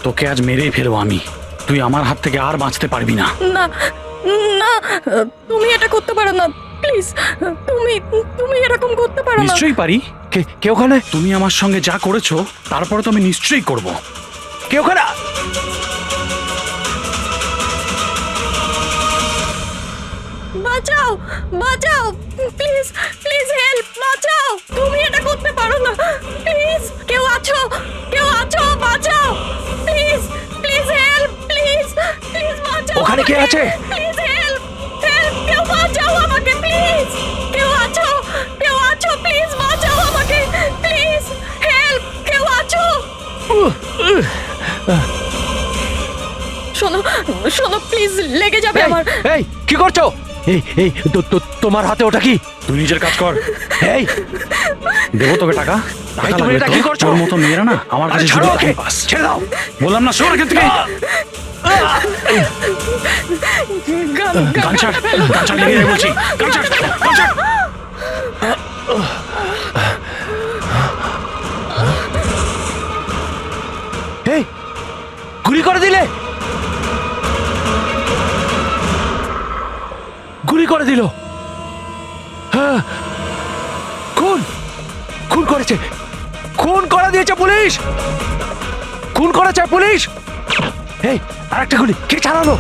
তোকে আজ মেরেই ফেলবো আমি। তুই আমার হাত থেকে আর বাঁচতে পারবি না। না না, তুমি এটা করতে পারো না, প্লিজ। তুমি তুমি এরকম করতে পারো না। নিশ্চয়ই পারি। কে ওখানে? তুমি আমার সঙ্গে যা করেছো তারপরে তো আমি নিশ্চয়ই করব। কে ওখানে? বাঁচাও, বাঁচাও, প্লিজ প্লিজ হেল্প, বাঁচাও। তুমি এটা করতে পারো না, প্লিজ। কেউ আছো? কেউ আছো? বাঁচাও, please please help, please please বাঁচাও। ওখানে কে আছে? প্লিজ হেল্প, হেল্প, কেউ বাঁচাও আমাকে, প্লিজ। কেউ আছো? কেউ আছো? প্লিজ বাঁচাও আমাকে, প্লিজ হেল্প, কেউ আছো? শোনো শোনো, প্লিজ, লেগে যাবে আমার। এই কি করছো? এই তোমার হাতে ওটা কি? তুই নিজের কাজ কর। এই দেবো তোকে টাকা। এই, তুমি এটা কি করছো? তোর মতো মেয়েরা না আমার কাছে ছাড়ো শুধু ওকে, টাকা পাস। ছেড়ে দাও। বললাম না, সর এখান থেকে। গান ছাড়, গান ছাড়, লেগে যাবে বলছি। গান ছাড়, গান ছাড়। এই গুলি করে দিলে, গুলি করে দিল। হ্যাঁ, খুন খুন করেছে, খুন করে দিয়েছে পুলিশ, খুন করেছে পুলিশ। এই আরেকটা গুলি কে চালালো?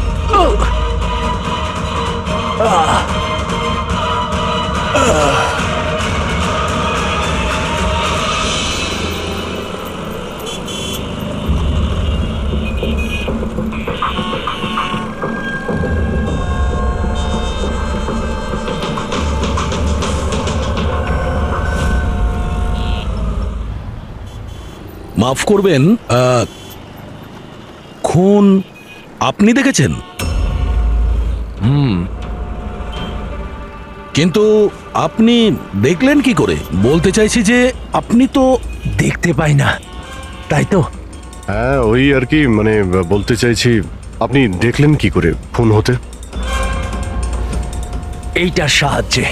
মাফ করবেন, খুন আপনি দেখেছেন? কিন্তু আপনি দেখলেন কি করে? বলতে চাইছি যে আপনি তো দেখতে পাই না, তাই তো। হ্যাঁ, ওই আর কি, মানে বলতে চাইছি আপনি দেখলেন কি করে খুন হতে? এইটার সাহায্যে।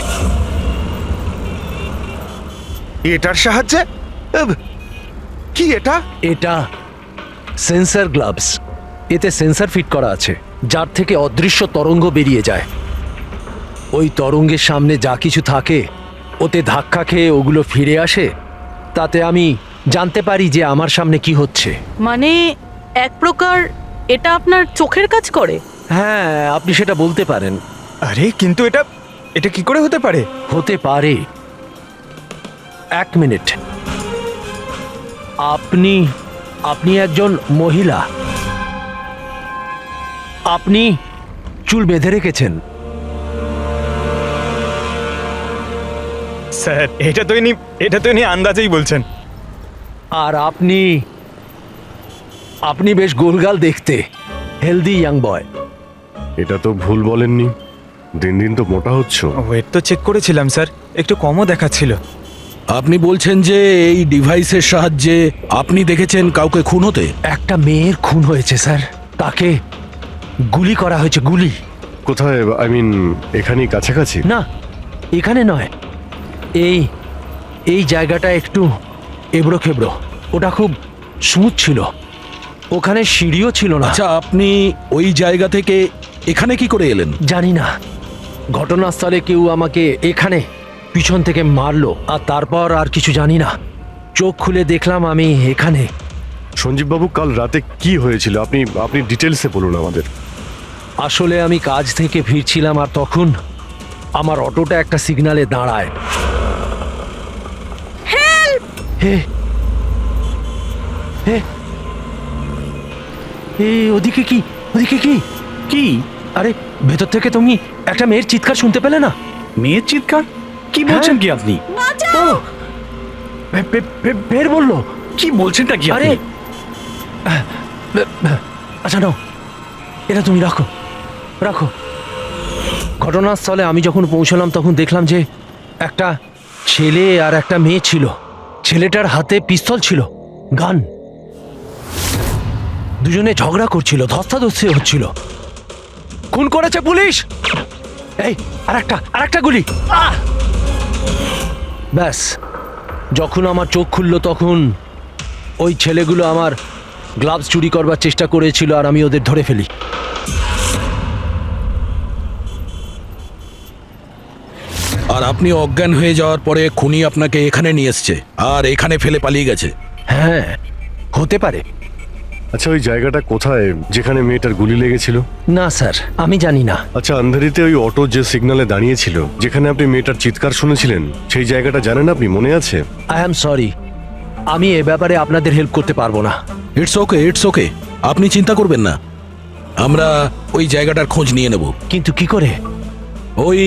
এটার সাহায্যে? কি এটা? এটা সেন্সর গ্লাভস। এতে সেন্সর ফিট করা আছে, যার থেকে অদৃশ্য তরঙ্গ বেরিয়ে যায়। ওই তরঙ্গের সামনে যা কিছু থাকে ওতে ধাক্কা খেয়ে ওগুলো ফিরে আসে। তাতে আমি জানতে পারি যে আমার সামনে কি হচ্ছে। মানে এক প্রকার এটা আপনার চোখের কাজ করে? হ্যাঁ, আপনি সেটা বলতে পারেন। আরে কিন্তু এটা এটা কি করে হতে পারে? হতে পারে। এক মিনিট, আপনি আপনি একজন মহিলা, আপনি চুল বেঁধে রেখেছেন। স্যার, এটা তো ইনি আন্দাজেই বলছেন। আর আপনি আপনি বেশ গোলগাল দেখতে, হেলদি ইয়াং বয়। এটা তো ভুল বলেননি, দিন দিন তো মোটা হচ্ছ। ওয়েট তো চেক করেছিলাম স্যার, একটু কমও দেখাচ্ছিল। আপনি বলছেন যে এই ডিভাইসের সাহায্যে আপনি দেখেছেন কাউকে খুন হতে? একটা মেয়ের খুন হয়েছে স্যার, তাকে গুলি করা হয়েছে, গুলি। কোথায়? আই মিন এখানেই কাছাকাছি? না, এখানে নয়, এই এই জায়গাটা একটু এবড়ো খেবড়ো। ওটা খুব স্মুথ ছিল, ওখানে সিঁড়িও ছিল না। আচ্ছা, আপনি ওই জায়গা থেকে এখানে কি করে এলেন? জানি না, ঘটনাস্থলে কেউ আমাকে এখানে পিছন থেকে মারলো, আর তারপর আর কিছু জানি না। চোখ খুলে দেখলাম আমি এখানে। সঞ্জীব বাবু, কাল রাতে কি হয়েছিল আপনি আপনি ডিটেলসে বলুন আমাদের। আসলে আমি কাজ থেকে ফিরছিলাম, আর তখন আমার অটোটা একটা সিগন্যালে দাঁড়ায়। হে হে, ওদিকে কি, ওদিকে কি কি? আরে ভেতর থেকে তুমি একটা মেয়ের চিৎকার শুনতে পেলে না? মেয়ের চিৎকার? কি বলছেন কি আপনি? ও, বের বললো। কি বলছেনটা কি আরে আপনি? আচ্ছা নাও, এটা তুমি রাখো, রাখো। ঘটনাস্থলে আমি যখন পৌঁছলাম তখন দেখলাম যে একটা ছেলে আর একটা মেয়ে ছিল। ছেলেটার হাতে পিস্তল ছিল, গান। দুজনে ঝগড়া করছিল, ধস্তাধস্তি হচ্ছিল। খুন করেছে পুলিশ। এই আরেকটা গুলি। ব্যাস, যখন আমার চোখ খুলল তখন ওই ছেলেগুলো আমার গ্লাভস চুরি করবার চেষ্টা করেছিল আর আমি ওদের ধরে ফেলি। আর আপনি অজ্ঞান হয়ে যাওয়ার পরে খুনি আপনাকে এখানে নিয়ে এসছে আর এখানে ফেলে পালিয়ে গেছে। হ্যাঁ, হতে পারে। আচ্ছা, ওই জায়গাটা কোথায় যেখানে মেয়েটার গুলি লেগেছিল? না স্যার, আমি জানি না। আচ্ছা, আন্ধারিতে ওই অটো যে সিগন্যালে দাঁড়িয়েছিল, যেখানে আপনি মেয়েটার চিৎকার শুনেছিলেন, সেই জায়গাটা জানেন আপনি? মনে আছে? আই অ্যাম সরি, আমি এ ব্যাপারে আপনাদের হেল্প করতে পারবো না। ইটস ওকে, ইটস ওকে, আপনি চিন্তা করবেন না, আমরা ওই জায়গাটার খোঁজ নিয়ে নেব। কিন্তু কি করে? ওই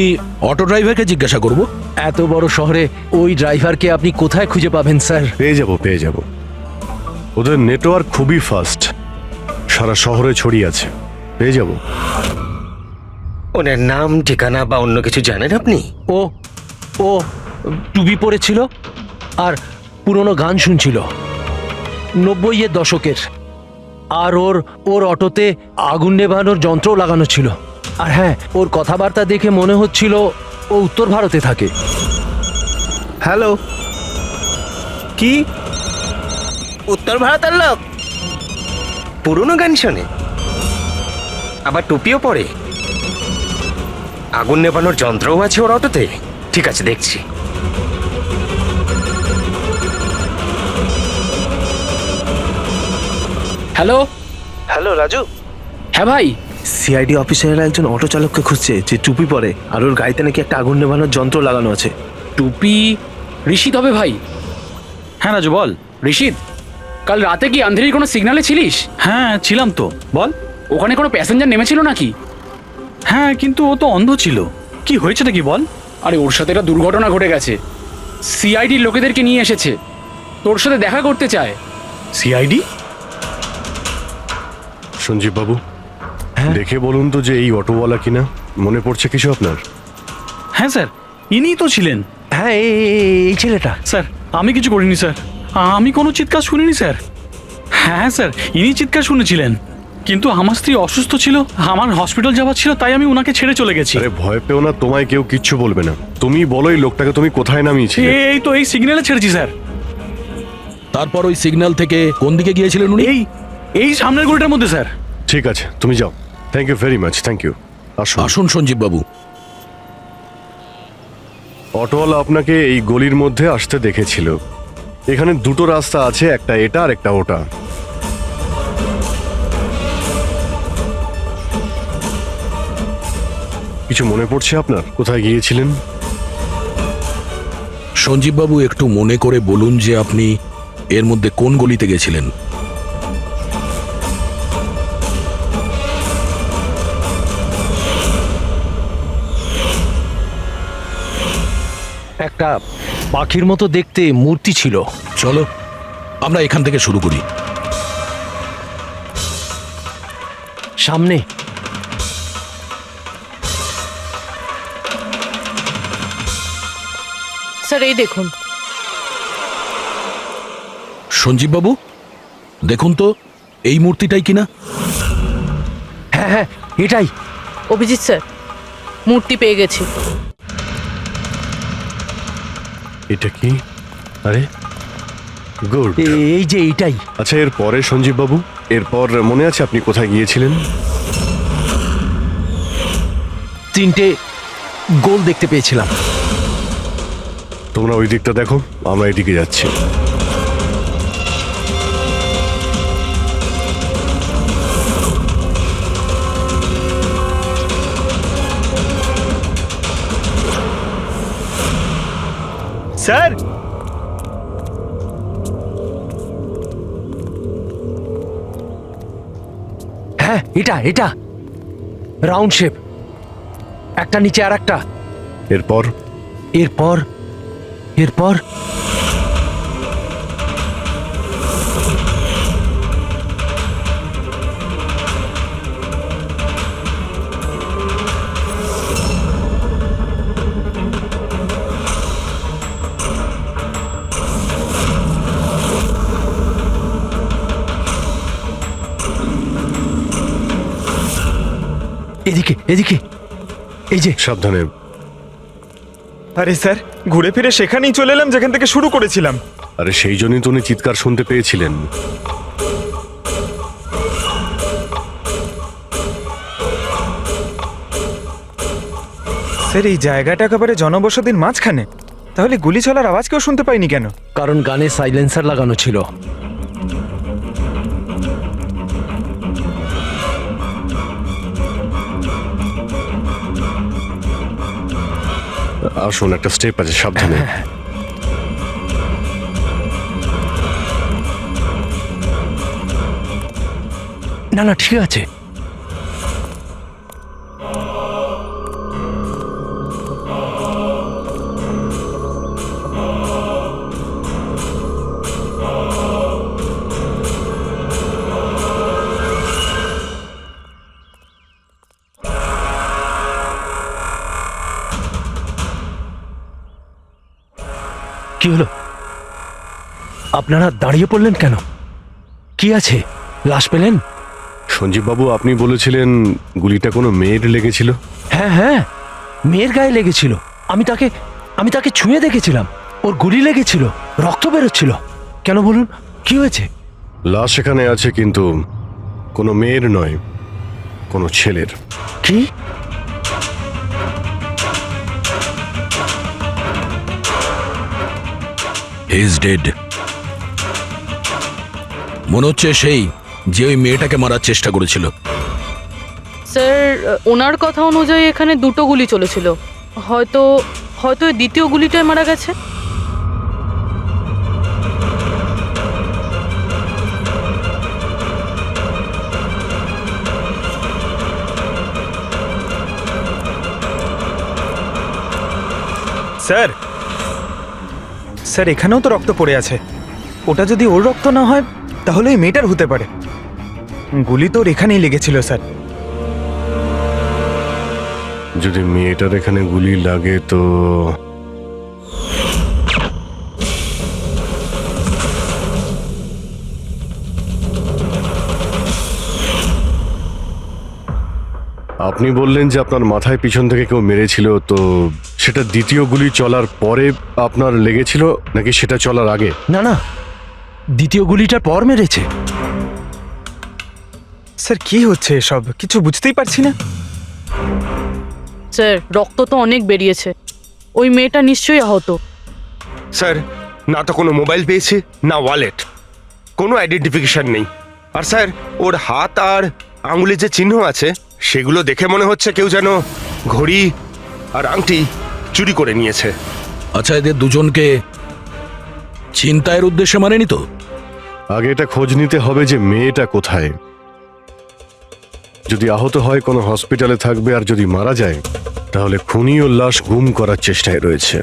অটো ড্রাইভারকে জিজ্ঞাসা করব। এত বড় শহরে ওই ড্রাইভারকে আপনি কোথায় খুঁজে পাবেন স্যার? পেয়ে যাব। ওদের নেটওয়ার্ক খুবই ফাস্ট, সারা শহরে ছড়িয়ে আছে, পেয়ে যাব। ওনার নাম, ঠিকানা বা অন্য কিছু জানেন আপনি? ও ও টুপি পরেছিল আর পুরনো গান শুনছিল 90-এর দশকের। আর ওর অটোতে আগুন নেভানোর যন্ত্রও লাগানো ছিল। আর হ্যাঁ, ওর কথাবার্তা দেখে মনে হচ্ছিল ও উত্তর ভারতে থাকে। হ্যালো, কি উত্তর ভারতের লোক? পুরনো গান শোনে, আবার টুপিও পরে, আগুন নেভানোর যন্ত্রও আছে ওর অটোতে। ঠিক আছে, দেখছি। হ্যালো। হ্যালো রাজু, হ্যাঁ ভাই। সিআইডি অফিসারেরা একজন অটো চালককে খুঁজছে যে টুপি পরে আর ওর গাড়িতে নাকি একটা আগুন নেভানোর যন্ত্র লাগানো আছে। টুপি ঋষিদ হবে ভাই। হ্যাঁ রাজু, বল। ঋষিদ, কাল রাতে কি আন্ধেরির কোনো সিগন্যালে ছিলিস? হ্যাঁ ছিলাম তো, বল। ওখানে কোনো প্যাসেঞ্জার নেমেছিল নাকি? হ্যাঁ, কিন্তু ও তো অন্ধ ছিল। কি হয়েছে নাকি বল। আরে ওর সাথে একটা দুর্ঘটনা ঘটে গেছে। সিআইডির লোকেদেরকে নিয়ে এসেছে, তোর সাথে দেখা করতে চায়। সিআইডি? সঞ্জীব বাবু, দেখে বলুন তো যে এই অটোওয়ালা কিনা। মনে পড়ছে কিছু আপনার? হ্যাঁ স্যার, ইনিই তো ছিলেন। হ্যাঁ, এই ছেলেটা। স্যার, আমি কিছু করিনি স্যার, আমি কোনো চিৎকার শুনিনি স্যার। হ্যাঁ স্যার, ইনি চিৎকার শুনেছিলেন, কিন্তু আমার স্ত্রী অসুস্থ ছিল, আমার হসপিটাল যাওয়ার ছিল, তাই আমি ওনাকে ছেড়ে চলে গেছি। আরে ভয় পেও না, তোমায় কেউ কিচ্ছু বলবে না। তুমি বলো এই লোকটাকে তুমি কোথায় নামিয়েছিলে? এই তো এই সিগন্যালে ছেড়েছি স্যার। তারপর ওই সিগন্যাল থেকে কোন দিকে গিয়েছিলেন উনি? এই সামনের গলিটার মধ্যে স্যার। ঠিক আছে, তুমি যাও। Thank you very much, thank you. আসুন। আসুন সঞ্জীব বাবু। অটোওয়ালা আপনাকে এই গলির মধ্যে আসতে দেখেছিল। এখানে দুটো রাস্তা আছে, একটা এটা আর একটা ওটা। কিছু মনে পড়ছে আপনার কোথায় গিয়েছিলেন? সঞ্জীব বাবু, একটু মনে করে বলুন যে আপনি এর মধ্যে কোন গলিতে গেছিলেন? একটা পাখির মতো দেখতে মূর্তি ছিল। চলো আমরা এখান থেকে শুরু করি। সামনে স্যার, এই দেখুন। সঞ্জীব বাবু, দেখুন তো এই মূর্তিটাই কিনা। হ্যাঁ হ্যাঁ, এটাই। অভিজিৎ স্যার, মূর্তি পেয়ে গেছি। এটা কি? আরে গুড। এই যে এইটাই। আচ্ছা, এর পরে সঞ্জীব বাবু, এরপর মনে আছে আপনি কোথায় গিয়েছিলেন? 3টে গোল দেখতে পেয়েছিলাম। তোমরা ওই দিকটা দেখো, আমরা এদিকে যাচ্ছি। স্যার, হ্যাঁ, এটা রাউন্ড শেপ, একটা নিচে আর একটা। এরপর এরপর এরপর এদিকে এদিকে, এই যে। সাবধানে। আরে স্যার, ঘুরে ফিরে সেখানেই চলে এলাম যেখান থেকে শুরু করেছিলাম। আরে সেই জন্যই তো উনি চিৎকার শুনতে পেয়েছিলেন। স্যার, এই জায়গাটা একেবারে জনবসতির মাঝখানে, তাহলে গুলি চলার আওয়াজ কেউ শুনতে পাইনি কেন? কারণ গানে সাইলেন্সার লাগানো ছিল। আসুন, একটা স্টেপ আছে, সাবধানে। না না, ঠিক আছে। কি হলো? আপনারা দাঁড়িয়ে পড়লেন কেন? কি আছে? লাশ পেলেন? সঞ্জীব বাবু, আপনি বলেছিলেন গুলিটা কোনো মেয়ের লেগেছিল। হ্যাঁ হ্যাঁ, মেয়ের গায়ে লেগেছিল। আমি তাকে ছুঁয়ে দেখেছিলাম। ওর গুলি লেগেছিল, রক্ত বেরোচ্ছিল। কেন বলুন, কি হয়েছে? লাশ এখানে আছে, কিন্তু কোনো মেয়ের নয়, কোনো ছেলের। কি? He is dead. মনে হচ্ছে সেই যে ওই মেয়েটাকে মারার চেষ্টা করেছিল। স্যার, ওনার কথা অনুযায়ী এখানে দুটো গুলি চলেছিল। হয়তো হয়তো এই দ্বিতীয় গুলিটায় মারা গেছে। স্যার, স্যার, এখানেও তো রক্ত পড়ে আছে। ওটা যদি ওর রক্ত না হয় তাহলে ওই মেয়েটার হতে পারে। গুলি তো ওর এখানেই লেগেছিল স্যার। যদি মেয়েটার এখানে গুলি লাগে তো আপনি বললেন যে আপনার মাথায় পিছন থেকে কেউ মেরেছিল, তো সেটা দ্বিতীয় গুলি চলার পরে আপনার লেগেছিল নাকি সেটা চলার আগে? না না, দ্বিতীয় গুলিটার পর মেরেছে। স্যার, কি হচ্ছে এসব? কিছু বুঝতেই পারছি না। স্যার, রক্ত তো অনেক বেরিয়েছে। ওই মেয়েটা নিশ্চয়ই আহত। স্যার, না তো কোনো মোবাইল পেয়েছি, না ওয়ালেট, কোনো আইডেন্টিফিকেশন নেই। আর স্যার, ওর হাত আর আঙুলে যে চিহ্ন আছে সেগুলো দেখে মনে হচ্ছে কেউ যেন ঘড়ি আর আংটি চুরি করে নিয়েছে। আচ্ছা, এদের দুজনকে চিন্তায়ের উদ্দেশ্যে মারেনি তো? আগে এটা খোঁজ নিতে হবে যে মেয়েটা কোথায়। যদি আহত হয় কোনো হসপিটালে থাকবে, আর যদি মারা যায় তাহলে খুনি ও লাশ গুম করার চেষ্টায় রয়েছে।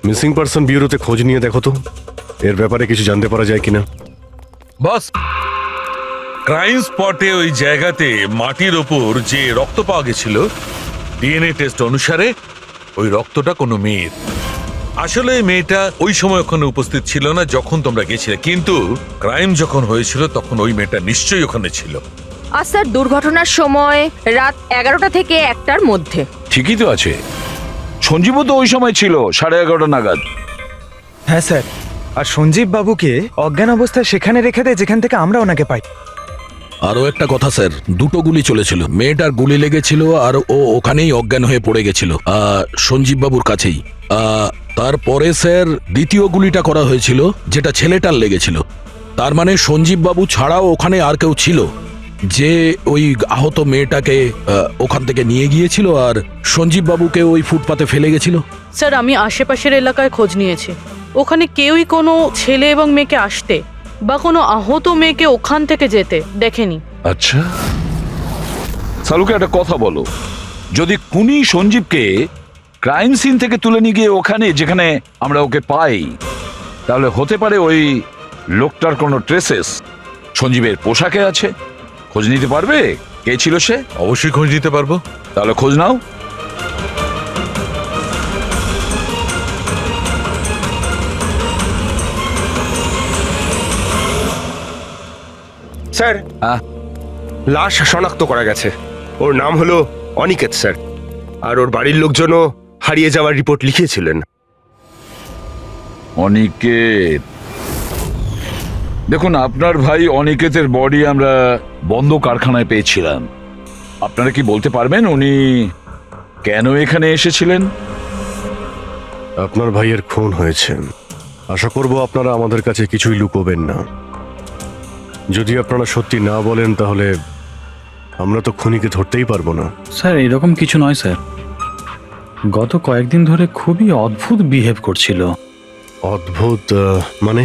মিসিং পারসন ব্যুরোতে খোঁজ নিয়ে দেখো তো এর ব্যাপারে কিছু জানতে পারা যায় কিনা। বস, ক্রাইম স্পটে ওই জায়গাতে মাটির ওপর যে রক্ত পাওয়া গেছিল, ডিএনএ টেস্ট অনুসারে ওই রক্তটা কোনো মেয়ের। আসলে এই মেয়েটা ওই সময় ওখানে উপস্থিত ছিল না যখন তোমরা গেছিলে, কিন্তু ক্রাইম যখন হয়েছিল তখন ওই মেয়েটা নিশ্চয়ই ওখানে ছিল। আর স্যার, দুর্ঘটনার সময় রাত 11টা থেকে 1টার মধ্যে। ঠিকই তো আছে, সঞ্জীবও তো ওই সময় ছিল 11:30 নাগাদ। হ্যাঁ স্যার, আর সঞ্জীব বাবুকে অজ্ঞান অবস্থায় সেখানে রেখে দেয় যেখান থেকে আমরা ওনাকে পাই। আরও একটা কথা স্যার, দুটো গুলি চলেছিল। মেয়েটার গুলি লেগেছিল আর ও ওখানেই অজ্ঞান হয়ে পড়ে গেছিল সঞ্জীব বাবুর কাছেই। তারপরে স্যার দ্বিতীয় গুলিটা করা হয়েছিল যেটা ছেলেটার লেগেছিল। তার মানে সঞ্জীব বাবু ছাড়াও ওখানে আর কেউ ছিল যে ওই আহত মেয়েটাকে ওখান থেকে নিয়ে গিয়েছিল আর সঞ্জীব বাবুকে ওই ফুটপাতে ফেলে গেছিল। স্যার, আমি আশেপাশের এলাকায় খোঁজ নিয়েছি। ওখানে কেউই কোনো ছেলে এবং মেয়েকে আসতে বা কোনো আহত মেয়েকে ওখান থেকে যেতে দেখেনি। আচ্ছা, সালুকে একটা কথা বলো, যদি খুনি সঞ্জীবকে ক্রাইম সিন থেকে তুলে নিয়ে গিয়ে ওখানে যেখানে আমরা ওকে পাই, তাহলে হতে পারে ওই লোকটার কোনো ট্রেসেস সঞ্জীবের পোশাকে আছে। খোঁজ নিতে পারবে কে ছিল সে? অবশ্যই খোঁজ নিতে পারবো। তাহলে খোঁজ নাও। স্যার, হ্যাঁ, লাশ শনাক্ত করা গেছে। ওর নাম হলো অনিকেত স্যার, আর ওর বাড়ির লোকজনও হারিয়ে যাওয়ার রিপোর্ট লিখিয়েছিলেন। অনিকেত, দেখুন আপনার ভাই অনিকেতের বডি আমরা বন্ধ কারখানায় পেয়েছিলাম। আপনারা কি বলতে পারবেন উনি কেন এখানে এসেছিলেন? আপনার ভাইয়ের খুন হয়েছে, আশা করব আপনারা আমাদের কাছে কিছুই লুকোবেন না। যদি আপনারা সত্যি না বলেন তাহলে আমরা তো খুনিকে ধরতেই পারবো না। স্যার এরকম কিছু নয় স্যার, গত কয়েকদিন ধরে খুবই অদ্ভুত বিহেভ করছিল। অদ্ভুত মানে?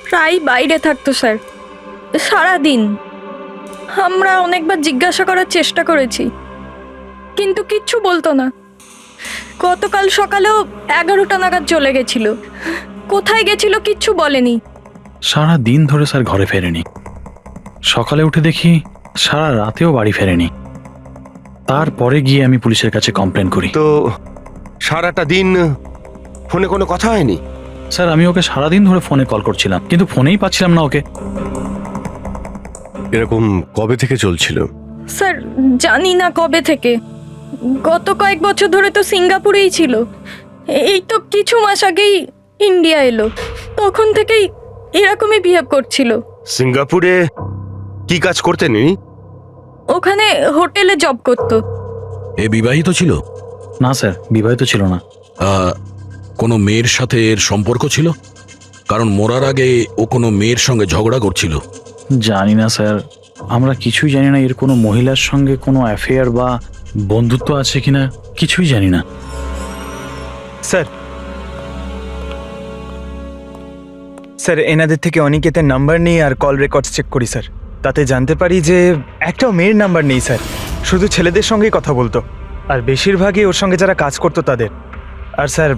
প্রায় বাইরে থাকতো স্যার, সারাদিন। আমরা অনেকবার জিজ্ঞাসা করার চেষ্টা করেছি, কিন্তু কিচ্ছু বলতো না। গতকাল সকালেও 11টা নাগাদ চলে গেছিল। কোথায় গেছিল কিচ্ছু বলেনি। সারা দিন ধরে স্যার ঘরে ফেরেনি। সকালে উঠে দেখি সারা রাতেও বাড়ি ফেরেনি। তারপরে গিয়ে আমি পুলিশের কাছে কমপ্লেন করি। তো সারাটা দিন ফোনে কোনো কথা হয়নি? স্যার আমি ওকে সারাদিন ধরে ফোনে কল করছিলাম, কিন্তু ফোনেই পাচ্ছিলাম না ওকে। এরকম কবে থেকে চলছিল? স্যার জানি না কবে থেকে, গত কয়েক বছর ধরে তো সিঙ্গাপুরেই ছিল। এই তো কিছু মাস আগেই ইন্ডিয়া এলো, তখন থেকেই এরকমই বিহেভ করছিল। সিঙ্গাপুরে কি কাজ করতেন ইনি? ওখানে হোটেলে জব করতো। এ বিবাহিত ছিল? না স্যার, বিবাহিত ছিল না। কোনো মেয়ের সাথে এর সম্পর্ক ছিল? কারণ মরার আগে ও কোনো মেয়ের সঙ্গে ঝগড়া করছিল। জানি না স্যার, আমরা কিছুই জানি না এর কোনো মহিলার সঙ্গে কোনো অ্যাফেয়ার বা বন্ধুত্ব আছে কিনা, কিছুই জানি না। স্যার স্যার এনাদের থেকে অনিকেতের নাম্বার নিয়ে আর কল রেকর্ডস চেক করি স্যার। তাতে জানতে পারি যে একটাও মেয়ের নাম্বার নেই স্যার, শুধু ছেলেদের সঙ্গেই কথা বলতো, আর বেশিরভাগই ওর সঙ্গে যারা কাজ করতো তাদের। আর স্যার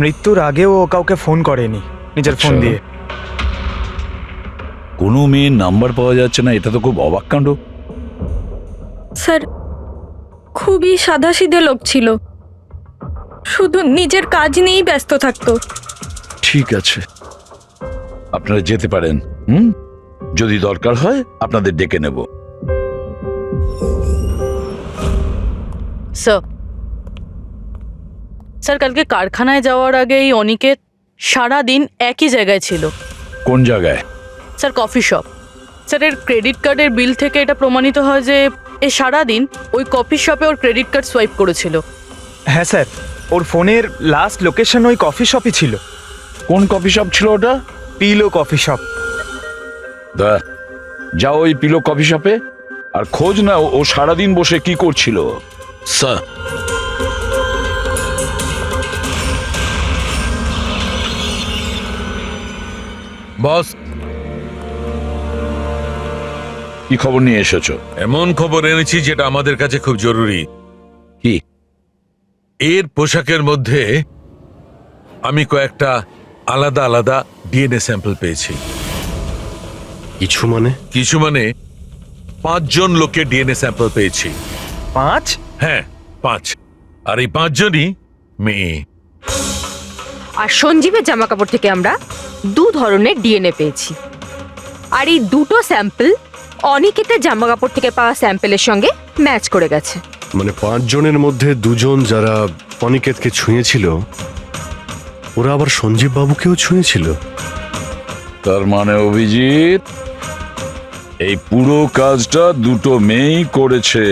মৃত্যুর আগেও ও কাউকে ফোন করেনি নিজের ফোন দিয়ে। কোনো মেয়ের নাম্বার পাওয়া যাচ্ছে না, এটা তো খুব অবাক কাণ্ড। স্যার খুবই সাদাসিধে লোক ছিল, শুধু নিজের কাজ নিয়েই ব্যস্ত থাকতো। ঠিক আছে, আপনারা যেতে পারেন। যদি দরকার হয় আপনাদের ডেকে নেব। স্যার কালকে কারখানায় যাওয়ার আগে এই অনিকেত সারা দিন একই জায়গায় ছিল। কোন জায়গায়? Sir coffee shop. স্যার এর ক্রেডিট কার্ডের বিল থেকে এটা প্রমাণিত হয় যে এ সারা দিন ওই কফি শপে ওর ক্রেডিট কার্ড সোয়াইপ করেছিল। হ্যাঁ স্যার, ওর ফোনের লাস্ট লোকেশন ওই কফি শপই ছিল। কোন কফি শপ ছিল ওটা? Pillow coffee shop. যাও ওই পিলো কফি শপে আর খোঁজ নাও ও সারাদিন বসে কি করছিল। স্যার, বস, কি খবর নিয়ে এসেছো? এমন খবর এনেছি যেটা আমাদের কাছে খুব জরুরি। কি? এর পোশাকের মধ্যে আমি কয়েকটা আলাদা আলাদা ডিএনএ স্যাম্পল পেয়েছি। কিছু মানে? কিছু মানে 5 জন লোকের ডিএনএ স্যাম্পল পেয়েছি। 5? হ্যাঁ 5, আর এই 5 জনই মেয়ে। আর সঞ্জীবের জামা কাপড় থেকে আমরা 2 ধরনের ডিএনএ পেয়েছি, আর এই দুটো স্যাম্পল অনিকেতের জামা কাপড় থেকে পাওয়া স্যাম্পলের সঙ্গে ম্যাচ করে গেছে। মানে 5 জনের মধ্যে 2 জন যারা অনিকেতকে ছুঁয়েছিল, ওরা আবার সঞ্জীব বাবুকেও ছুঁয়েছিল। তার মানে অভিজিৎ এই পুরো কাজটা দুটো মেয়েই করেছে।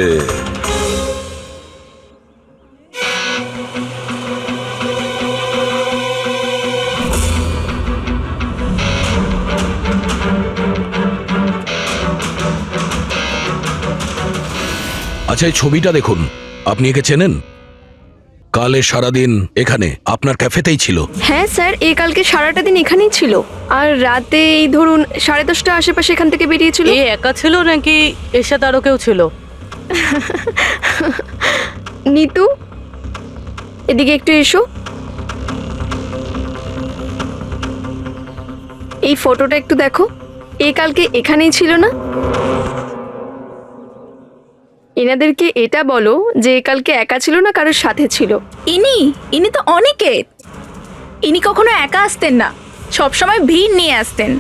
আচ্ছা এই ছবিটা দেখুন, আপনি একে চেনেন? কালে সারাদিন এখানে আপনার ক্যাফেতেই ছিল। হ্যাঁ স্যার, এই কালকে সারাটা দিন এখানেই ছিল, আর রাতে এই ধরুন 10:30 আশেপাশে এখান থেকে বেরিয়েছিল। এ একা ছিল নাকি এর সাথে আরো কেউ ছিল? নিতু, এদিকে একটু এসো। এই ফটোটা একটু দেখো, এই কালকে এখানেই ছিল না? এনাদেরকে এটা বলো যে কালকে একা ছিল না, কারোর সাথে ছিল। ইনি তো অনিকেত। ইনি কখনো একা আসতেন না, সবসময় ভিড় নিয়ে আসতেন,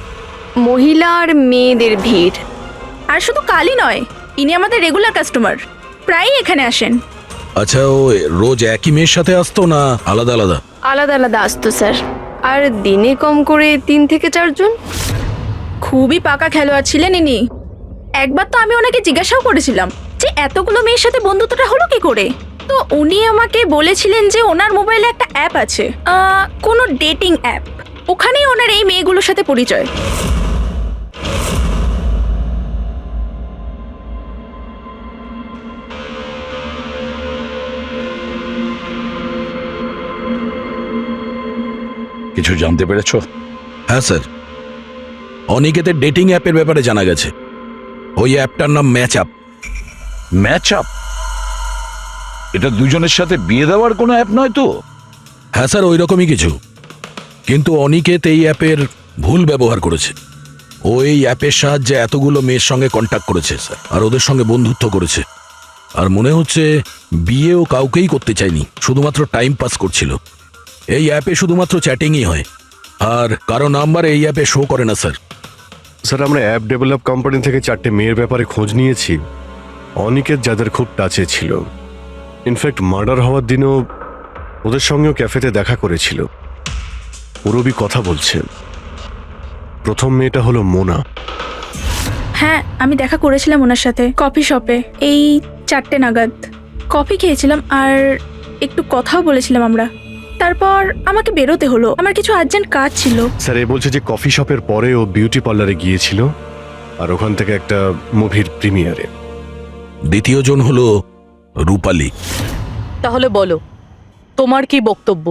মহিলা আর মেয়েদের ভিড়। আর শুধু কালই নয়, ইনি আমাদের রেগুলার কাস্টমার। প্রায়ই এখানে আসেন। আচ্ছা, ও রোজ একই মেয়ের সাথে আসতো না আলাদা আলাদা? আলাদা আলাদা আসতো স্যার, আর দিনে কম করে 3 থেকে 4 জন। খুবই পাকা খেলোয়াড় ছিলেন ইনি। একবার তো আমি ওনাকে জিজ্ঞাসাও করেছিলাম যে এতগুলো মেয়ের সাথে বন্ধুত্বটা হলো কি করে। তো উনি আমাকে বলেছিলেন যে ওনার মোবাইলে একটা অ্যাপ আছে, কোনো ডেটিং অ্যাপ, ওখানেই ওনার এই মেয়েগুলোর সাথে পরিচয়। কিছু জানতে পেরেছো? হ্যাঁ স্যার, অনিকেতের ডেটিং অ্যাপের ব্যাপারে জানা গেছে। ওই অ্যাপটার নাম ম্যাচ আপ। Match up? এটা দুজনের সাথে বিয়ে দেওয়ার কোনো অ্যাপ নয় তো? হ্যাঁ স্যার, ওই রকমই কিছু। কিন্তু অনিকেত এই অ্যাপের ভুল ব্যবহার করেছে। ও এই অ্যাপের সাহায্যে এতগুলো মেয়ের সঙ্গে কন্ট্যাক্ট করেছে স্যার, আর ওদের সঙ্গে বন্ধুত্ব করেছে। আর মনে হচ্ছে বিয়েও কাউকেই করতে চায়নি, শুধুমাত্র টাইম পাস করছিল। এই অ্যাপে শুধুমাত্র চ্যাটিংই হয়, আর কারো নাম্বার এই অ্যাপে শো করে না স্যার। স্যার, আমরা অ্যাপ ডেভেলপ কোম্পানি থেকে 4টে মেয়ের ব্যাপারে খোঁজ নিয়েছি, অনিকেত যাদের খুব টাচে ছিল। ইনফ্যাক্ট মার্ডার হওয়ার দিনও ওদের সঙ্গেও ক্যাফেতে দেখা করেছিল। পুরবি কথা বলছেন। প্রথম মেয়েটা হলো মোনা। হ্যাঁ, আমি দেখা করেছিলাম ওনার সাথে কফি শপে এই 4টে নাগাদ। কফি খেয়েছিলাম আর একটু কথাও বলেছিলাম আমরা। তারপর আমাকে বেরোতে হলো, আমার কিছু আর্জেন্ট কাজ ছিল। স্যার, এ বলছে যে কফি শপের পরে ও বিউটি পার্লারে গিয়েছিল, আর ওখান থেকে একটা মুভির প্রিমিয়ারে। দ্বিতীয় জন হলো রূপালী। তাহলে বলো, তোমার কি বক্তব্য?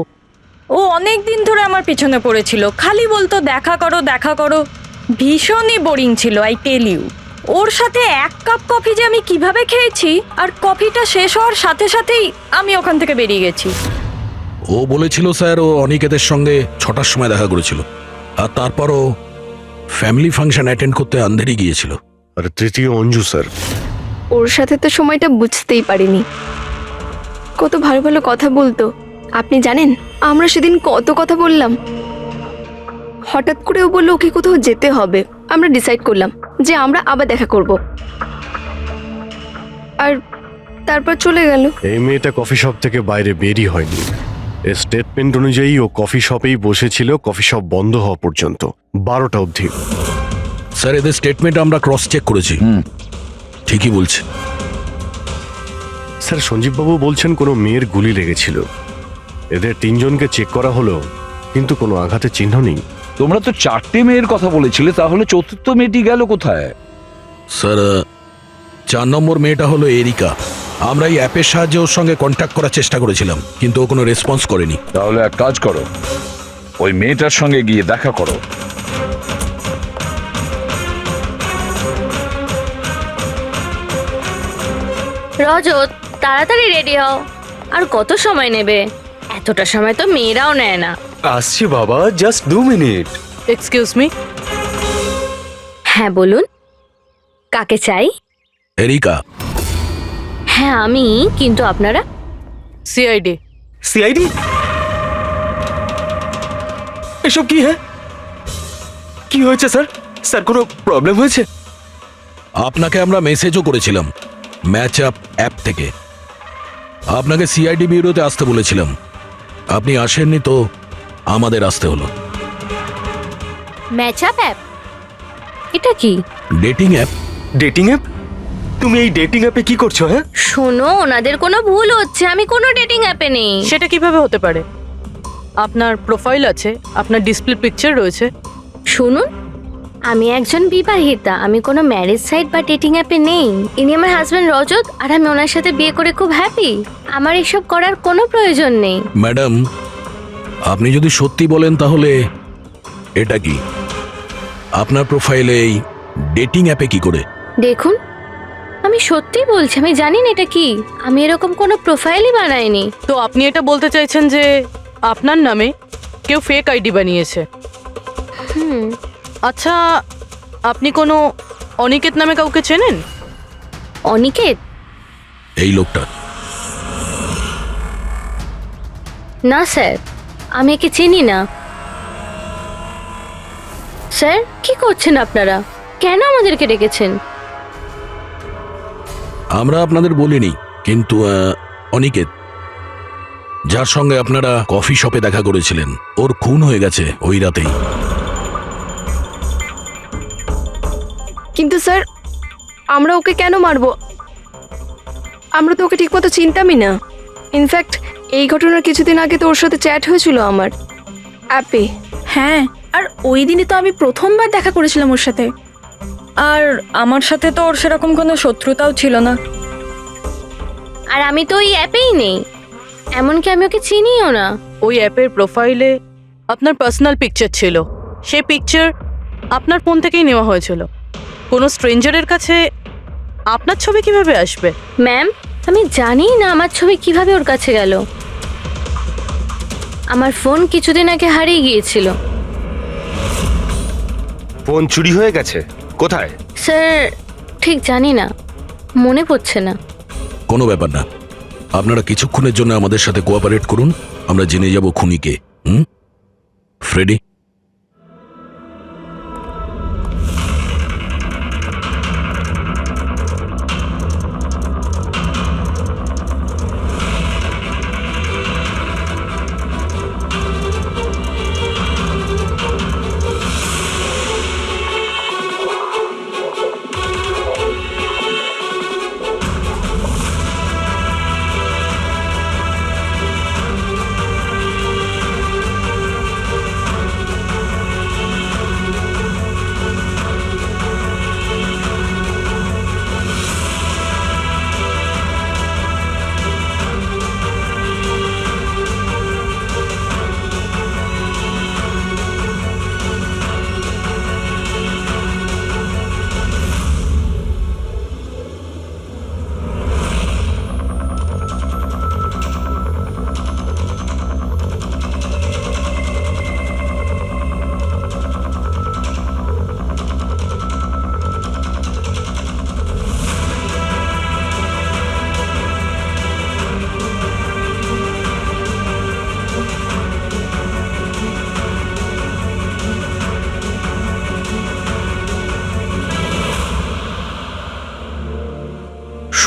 ও অনেক দিন ধরে আমার পেছনে পড়েছিল, খালি বলতো দেখা করো দেখা করো। ভীষণই বোরিং ছিল, আই টেল ইউ। ওর সাথে 1 কাপ কফি যে আমি কিভাবে খেয়েছি, আর কফিটা শেষ হওয়ার সাথে সাথেই আমি ওখান থেকে বেরিয়ে গেছি। ও বলেছিল স্যার ও অনিকেতের সঙ্গে 6টার সময় দেখা করেছিল, আর তারপরও ফ্যামিলি ফাংশন অ্যাটেন্ড করতে আন্ধেরি গিয়েছিল। আর তৃতীয় অঞ্জু স্যার। ওর সাথে তো সময়টা বুঝতেই পারিনি। কত ভালো ভালো কথা বলতো, আপনি জানেন আমরা সেদিন কত কথা বললাম। হঠাৎ করে ও বললো ওকে কোথাও যেতে হবে। আমরা ডিসাইড করলাম যে আমরা আবার দেখা করব, আর তারপর চলে গেল। এই মেয়েটা কফি শপ থেকে বাইরে বেরই হয়নি। এর স্টেটমেন্ট অনুযায়ী ও কফি শপেই বসেছিল কফি শপ বন্ধ হওয়া পর্যন্ত, 12টা অবধি। স্যার, এদের স্টেটমেন্ট আমরা ক্রস চেক করেছি, ঠিকই বলছে। স্যার, সঞ্জীববাবু বলছেন কোনো মেয়ের গুলি লেগেছিল। এদের 3 জনকে চেক করা হলো, কিন্তু কোনো আঘাতের চিহ্ন নেই। তোমরা তো 4টে মেয়ের কথা বলেছিলে, তাহলে চতুর্থ মেয়েটি গেল কোথায়? স্যার, 4 নম্বর মেয়েটা হলো এরিকা। আমরা এই অ্যাপের সাহায্যে ওর সঙ্গে কন্ট্যাক্ট করার চেষ্টা করেছিলাম, কিন্তু ও কোনো রেসপন্স করেনি। তাহলে এক কাজ করো, ওই মেয়েটার সঙ্গে গিয়ে দেখা করো। রজত, তাড়াতাড়ি রেডি হও। আর কত সময় নেবে? এতটা সময় তো মেয়েরাও নেয় না। আসছি বাবা, জাস্ট 2 মিনিট। Excuse me. হ্যাঁ বলুন, কাকে চাই? এরিকা। হ্যাঁ আমি, কিন্তু আপনারা? সিআইডি। সিআইডি? এসব কি? হ্যাঁ, কি হয়েছে স্যার? স্যার, কোনো প্রবলেম হয়েছে? আপনাকে আমরা মেসেজও করেছিলাম ম্যাচ আপ অ্যাপ থেকে। আপনাকে সিআইডি ব্যুরোতে আসতে বলেছিলাম, আপনি আসেননি, তো আমাদের আসতে হলো। Match up app? এটা কি? Dating app. Dating app? তুমি এই ডেটিং অ্যাপে কি করছো? হ্যাঁ শোনো, ওনাদের কোনো ভুল হচ্ছে, আমি কোনো ডেটিং অ্যাপে নেই। সেটা কিভাবে হতে পারে? আপনার প্রোফাইল আছে, আপনার ডিসপ্লে পিকচার রয়েছে। শুনুন, আমি একজন বিবাহিতা, আমি কোনো ম্যারেজ সাইট বা ডেটিং অ্যাপে নেই। ইনি আমার হাজব্যান্ড রজত, আর আমি ওনার সাথে বিয়ে করে খুব হ্যাপি। আমার এসব করার কোনো প্রয়োজন নেই। ম্যাডাম, আপনি যদি সত্যি বলেন তাহলে এটা কি? আপনার প্রোফাইলে এই ডেটিং অ্যাপে কি করে? দেখুন, আমি সত্যি বলছি, আমি জানি না এটা কি। আমি এরকম কোনো প্রোফাইলই বানাইনি। তো আপনি এটা বলতে চাইছেন যে আপনার নামে কেউ ফেক আইডি বানিয়েছে? আচ্ছা, আপনি কোনো অনিকেত নামে কাউকে চেনেন? অনিকেত? এই লোকটা? না স্যার, আমি একে চিনি না। স্যার, কি করছেন আপনারা? কেন আমাদেরকে ডেকেছেন? আমরা আপনাদের বলিনি, কিন্তু অনিকেত, যার সঙ্গে আপনারা কফি শপে দেখা করেছিলেন, ওর খুন হয়ে গেছে ওই রাতেই। কিন্তু স্যার, আমরা ওকে কেন মারবো? আমরা তো ওকে ঠিকমতো চিনতামই না। ইনফ্যাক্ট এই ঘটনার কিছুদিন আগে তো ওর সাথে চ্যাট হয়েছিল আমার অ্যাপে। হ্যাঁ, আর ওই দিনই তো আমি প্রথমবার দেখা করেছিলাম ওর সাথে। আর আমার সাথে তো ওর সেরকম কোনো শত্রুতাও ছিল না। আর আমি তো ওই অ্যাপেই নেই, এমনকি আমি ওকে চিনিও না। ওই অ্যাপের প্রোফাইলে আপনার পার্সোনাল পিকচার ছিল, সেই পিকচার আপনার ফোন থেকেই নেওয়া হয়েছিল। কোনো স্ট্রেঞ্জারের কাছে আপনার ছবি কিভাবে আসবে? ম্যাম, আমি জানি না আমার ছবি কিভাবে ওর কাছে গেল। আমার ফোন কিছুদিন আগে হারিয়ে গিয়েছিল। ফোন চুরি হয়ে গেছে? কোথায়? স্যার, ঠিক জানি না, মনে পড়ছে না। কোনো ব্যাপার না, আপনারা কিছুক্ষণের জন্য আমাদের সাথে কোঅপারেট করুন, আমরা জেনে যাব খুনিকে। ফ্রেডি?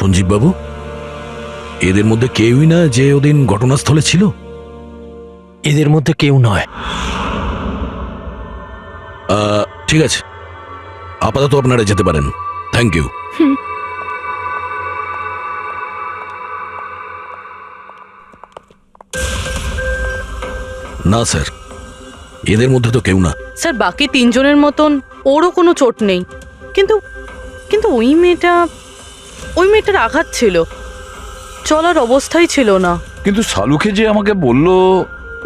সঞ্জীব বাবু, এদের মধ্যে কেউই না যে ওদিন ঘটনাস্থলে ছিল? এদের মধ্যে কেউ নয়। ঠিক আছে, আপাতত আপনারা যেতে পারেন। Thank you. না স্যার, এদের মধ্যে তো কেউ না। স্যার, বাকি তিনজনের মতন ওরও কোনো চোট নেই, কিন্তু কিন্তু ওই মেয়েটার আঘাত ছিল, চলার অবস্থাই ছিল না। কিন্তু সালুকে যে আমাকে বলল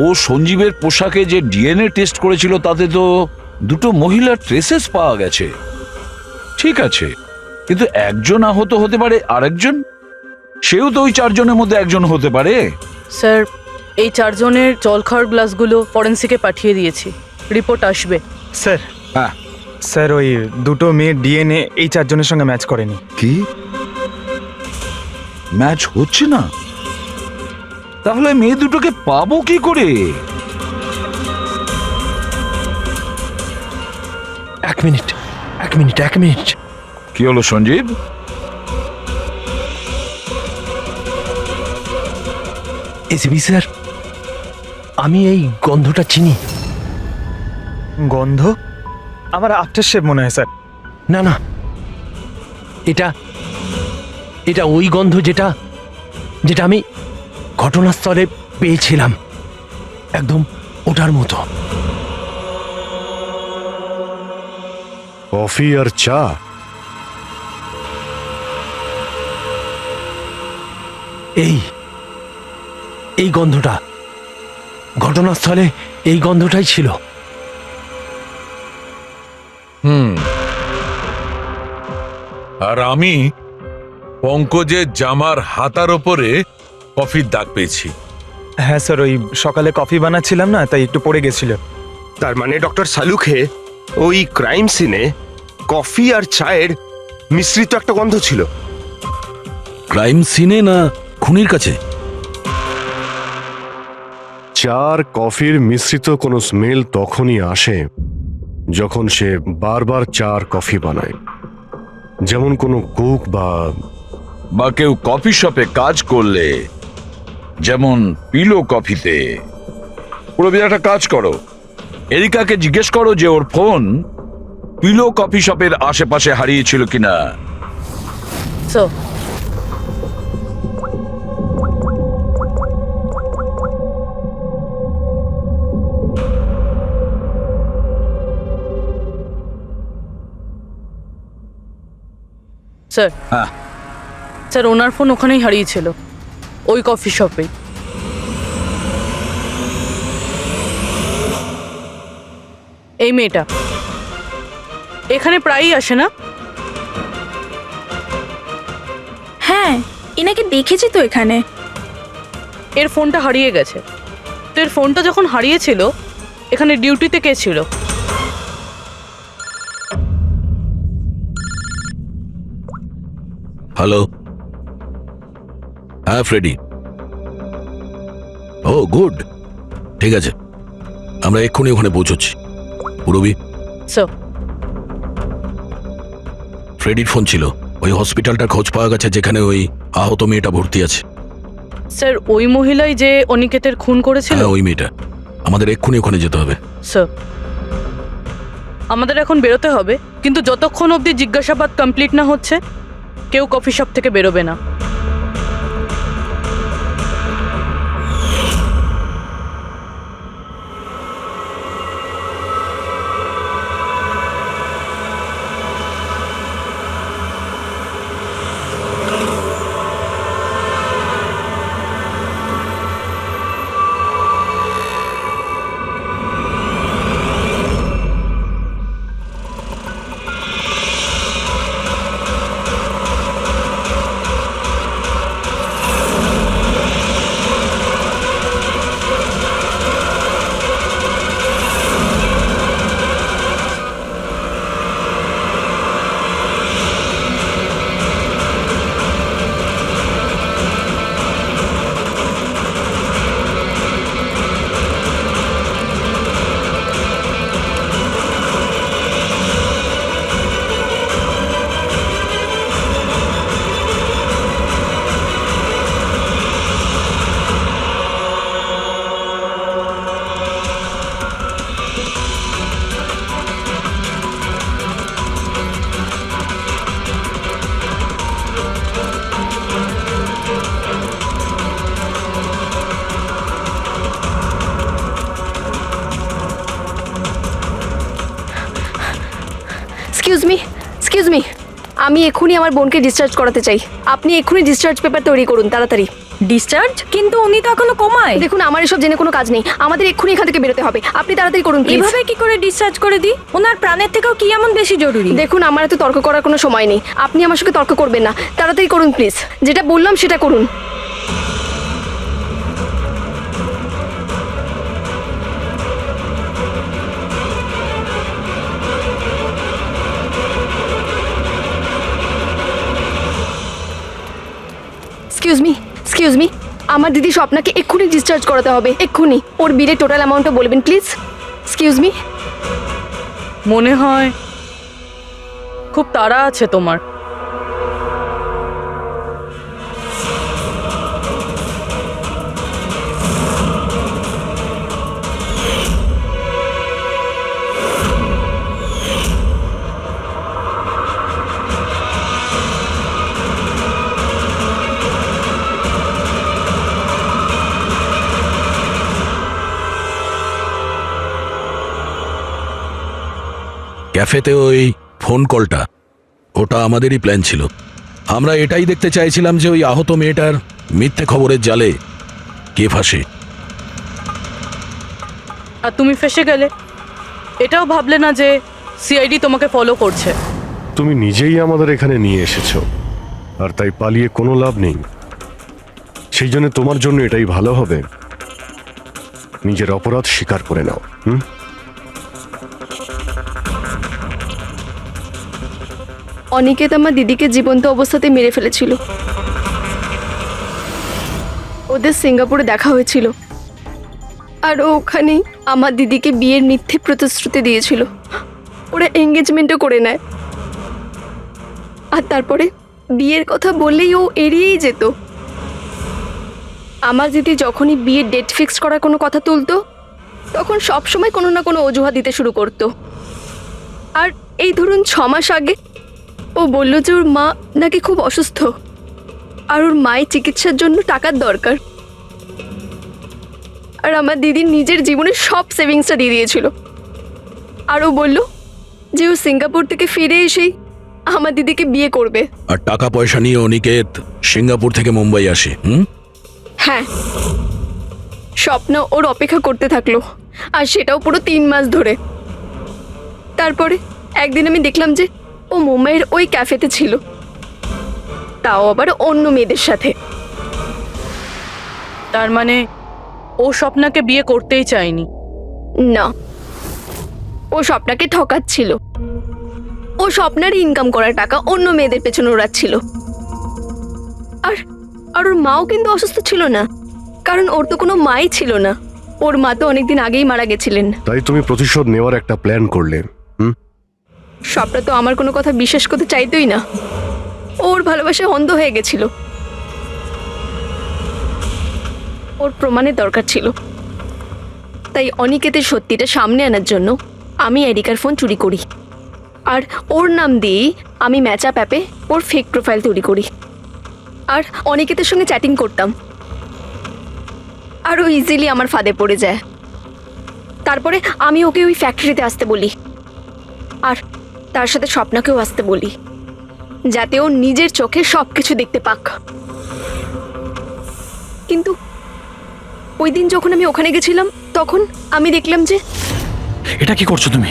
ও সঞ্জীবের পোশাকে যে ডিএনএ টেস্ট করেছিল তাতে তো দুটো মহিলার ট্রেসেস পাওয়া গেছে। ঠিক আছে, কিন্তু একজন আহত হতে পারে, আরেকজন সেও তো ওই চারজনের মধ্যে একজন হতে পারে। স্যার, এই চারজনের জল খাওয়ার গ্লাসগুলো ফরেন্সিকে পাঠিয়ে দিয়েছি, রিপোর্ট আসবে। স্যার, হ্যাঁ স্যার, ওই দুটো মেয়ের ডিএনএ এই চারজনের সঙ্গে ম্যাচ করেনি। কি ম্যাচ হচ্ছে না? তাহলে মেয়ে দুটোকে পাবো কি করে? এক মিনিট। কি হলো সঞ্জীব? এসিবি স্যার, আমি এই গন্ধটা চিনি। গন্ধ? আমার আফটার শেভ মনে হয় স্যার। না না, এটা ওই গন্ধ যেটা আমি ঘটনাস্থলে পেয়েছিলাম, একদম ওটার মতো। কফি আর চা? এই গন্ধটা ঘটনাস্থলে, এই গন্ধটাই ছিল। আর আমি পঙ্কজের জামার হাতার ওপরে কফির দাগ পেয়েছি। হ্যাঁ স্যার, ওই সকালে কফি বানাচ্ছিলাম না, তাই একটু পড়ে গেছিল। তার মানে ডক্টর সালুখে ওই ক্রাইম সিনে কফি আর চায়ের মিশ্রিত একটা গন্ধ ছিল। ক্রাইম সিনে না খুনির কাছে? চা আর কফির মিশ্রিত কোনো স্মেল তখনই আসে যখন সে বারবার চা আর কফি বানায়, যেমন কোনো কুক বা বা কেউ কফি শপে কাজ করলে, যেমন পিলো কফিতে, পুরবি একটা কাজ করো, এরিকাকে জিজ্ঞেস করো যে ওর ফোন পিলো কফি শপের আশেপাশে হারিয়েছিল কিনা। স্যার, স্যার, হ্যাঁ, স্যার ওনার ফোন ওখানেই হারিয়েছিল, ওই কফি শপে। এই মেয়েটা এখানে প্রায়ই আসে না? হ্যাঁ, এনাকে দেখেছি তো এখানে। এর ফোনটা হারিয়ে গেছে। তো এর ফোনটা যখন হারিয়েছিল, এখানে ডিউটিতে কে ছিল? হ্যালো, হ্যাঁ ফ্রেডি। ও গুড, ঠিক আছে, আমরা এক্ষুনি ওখানে পৌঁছচ্ছি। পুরবি, স্যার, ফ্রেডির ফোন ছিল। ওই হসপিটালটার খোঁজ পাওয়া গেছে যেখানে ওই আহত মেয়েটা ভর্তি আছে। স্যার ওই মহিলাই যে অনিকেতের খুন করেছিল? হ্যাঁ, ওই মেয়েটা। আমাদের এক্ষুনি ওখানে যেতে হবে। স্যার, আমাদের এখন বেরোতে হবে, কিন্তু যতক্ষণ অবধি জিজ্ঞাসাবাদ কমপ্লিট না হচ্ছে কেউ কফি শপ থেকে বেরোবে না। এক্সকিউজ মি, আমি এক্ষুনি আমার বোনকে ডিসচার্জ করাতে চাই। আপনি এক্ষুনি ডিসচার্জ পেপার তৈরি করুন, তাড়াতাড়ি। ডিসচার্জ? কিন্তু উনি তো এখনো কোমায়। দেখুন, আমার এসব জেনে কোনো কাজ নেই, আমাদের এক্ষুনি এখান থেকে বেরোতে হবে। আপনি তাড়াতাড়ি করুন প্লিজ। এভাবে কি করে ডিসচার্জ করে দিই? ওনার প্রাণের থেকেও কি এমন বেশি জরুরি? দেখুন, আমার এত তর্ক করার কোনো সময় নেই, আপনি আমার সঙ্গে তর্ক করবেন না। তাড়াতাড়ি করুন প্লিজ, যেটা বললাম সেটা করুন। এক্সকিউজ মি, আমার দিদি স্বপ্নাকে এক্ষুনি ডিসচার্জ করাতে হবে, এক্ষুনি। ওর বিলের টোটাল অ্যামাউন্টটা বলবেন প্লিজ। Excuse me. মনে হয় খুব তাড়া আছে তোমার। ক্যাফেতে ওই ফোন কলটা, ওটা আমাদেরই প্ল্যান ছিল। আমরা এটাই দেখতে চাইছিলাম যে ওই আহত মেয়েটার মিথ্যে খবরের জালে কে ফাঁসে। আর তুমি ফেসে গেলে। এটাও ভাবলে না যে সিআইডি তোমাকে ফলো করছে? তুমি নিজেই আমাদের এখানে নিয়ে এসেছো, আর তাই পালিয়ে কোনো লাভ নেই। সেই জন্য তোমার জন্য এটাই ভালো হবে, নিজের অপরাধ স্বীকার করে নাও। অনিকেত আমার দিদিকে জীবন্ত অবস্থাতে মেরে ফেলেছিল। ওদের সিঙ্গাপুরে দেখা হয়েছিল, আর ও ওখানেই আমার দিদিকে বিয়ের মিথ্যে প্রতিশ্রুতি দিয়েছিল। ওরা এঙ্গেজমেন্টও করে নেয়, আর তারপরে বিয়ের কথা বললেই ও এড়িয়েই যেত। আমার দিদি যখনই বিয়ের ডেট ফিক্স করার কোনো কথা তুলতো তখন সবসময় কোনো না কোনো অজুহাত দিতে শুরু করতো। আর এই ধরুন 6 মাস আগে ও বলল যে ওর মা নাকি খুব অসুস্থ আর ওর মায়ের চিকিৎসার জন্য টাকার দরকার। আর আমার দিদির নিজের জীবনের সব সেভিংসটা দিয়ে দিয়েছিল। আর ও বলল যে ও সিঙ্গাপুর থেকে ফিরে এসেই আমার দিদিকে বিয়ে করবে। আর টাকা পয়সা নিয়ে অনিকেত সিঙ্গাপুর থেকে মুম্বাই আসে। হ্যাঁ, স্বপ্ন ওর অপেক্ষা করতে থাকলো, আর সেটাও পুরো 3 মাস ধরে। তারপরে একদিন আমি দেখলাম যে ও মুম্বাইয়ের ওই ক্যাফেতে ছিল, তাও আবার অন্য মেয়েদের সাথে। তার মানে ও স্বপ্নাকে বিয়ে করতেই চায়নি? না, ও স্বপ্নাকে ঠকাচ্ছিল। ও স্বপ্নার ইনকাম করা টাকা অন্য মেয়েদের পেছনে ওড়াচ্ছিল। আর আর ওর মাও কিন্তু অসুস্থ ছিল না, কারণ ওর তো কোনো মাই ছিল না। ওর মা তো অনেকদিন আগেই মারা গেছিলেন। তাই তুমি প্রতিশোধ নেওয়ার একটা প্ল্যান করলে। স্বপ্না তো আমার কোনো কথা বিশ্বাস করতে চাইতোই না। ওর ভালোবাসা অন্ধ হয়ে গেছিল। ওর প্রমাণের দরকার ছিল। তাই অনিকেতের সত্যিটা সামনে আনার জন্য আমি এরিকার ফোন চুরি করি, আর ওর নাম দিয়েই আমি ম্যাচআপ অ্যাপে ওর ফেক প্রোফাইল তৈরি করি, আর অনিকেতের সঙ্গে চ্যাটিং করতাম। আর ও ইজিলি আমার ফাঁদে পড়ে যায়। তারপরে আমি ওকে ওই ফ্যাক্টরিতে আসতে বলি, আর তার সাথে স্বপ্নাকেও আসতে বলি, যাতে ও নিজের চোখে সব কিছু দেখতে পাক। কিন্তু ওই দিন যখন আমি ওখানে গেছিলাম তখন আমি দেখলাম যে... এটা কি করছো তুমি?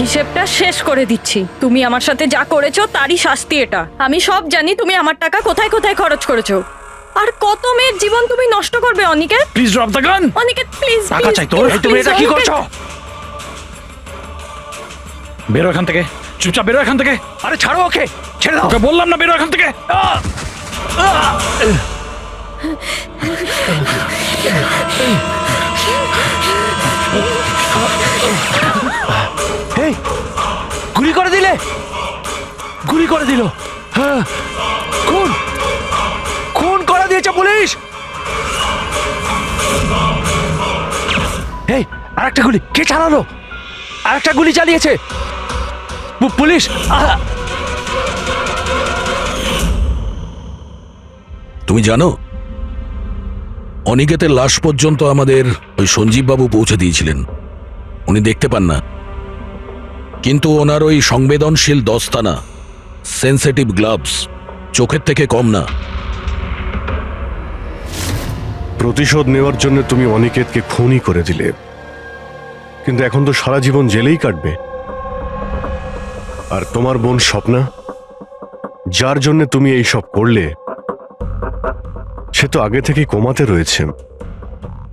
হিসেবটা শেষ করে দিচ্ছি। তুমি আমার সাথে যা করেছো তারই শাস্তি এটা। আমি সব জানি তুমি আমার টাকা কোথায় কোথায় খরচ করেছো, আর কত মেয়ের জীবন তুমি নষ্ট করবে। Aniket, please drop the gun. Aniket please, টাকা চাই তোর? তুমি এটা কি করছো? বেরো এখান থেকে, চুপচাপ বেরো এখান থেকে। আরে ছাড়ো ওকে, ছেড়ে দাও। ওকে বললাম না বেরো এখান থেকে। এই, গুলি করে দিলে, গুলি করে দিল। হ্যাঁ, খুন খুন করে দিয়েছে পুলিশ। এই, আরেকটা গুলি কে চালালো? আরেকটা গুলি চালিয়েছে পুলিশ। তুমি জানো অনিকেতের লাশ পর্যন্ত আমাদের ওই সঞ্জীব বাবু পৌঁছে দিয়েছিলেন। উনি দেখতে পান না, কিন্তু ওনার ওই সংবেদনশীল দস্তানা, সেন্সিটিভ গ্লাভস চোখের থেকে কম না। প্রতিশোধ নেওয়ার জন্য তুমি অনিকেতকে খুনই করে দিলে, কিন্তু এখন তো সারা জীবন জেলেই কাটবে। আর তোমার বোন স্বপ্না, যার জন্য তুমি এই সব করলে, সে তো আগে থেকেই কোমাতে রয়েছে।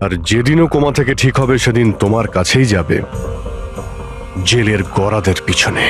আর যেদিনও কোমা থেকে ঠিক হবে সেদিন তোমার কাছেই যাবে, জেলের গরাদের পিছনে।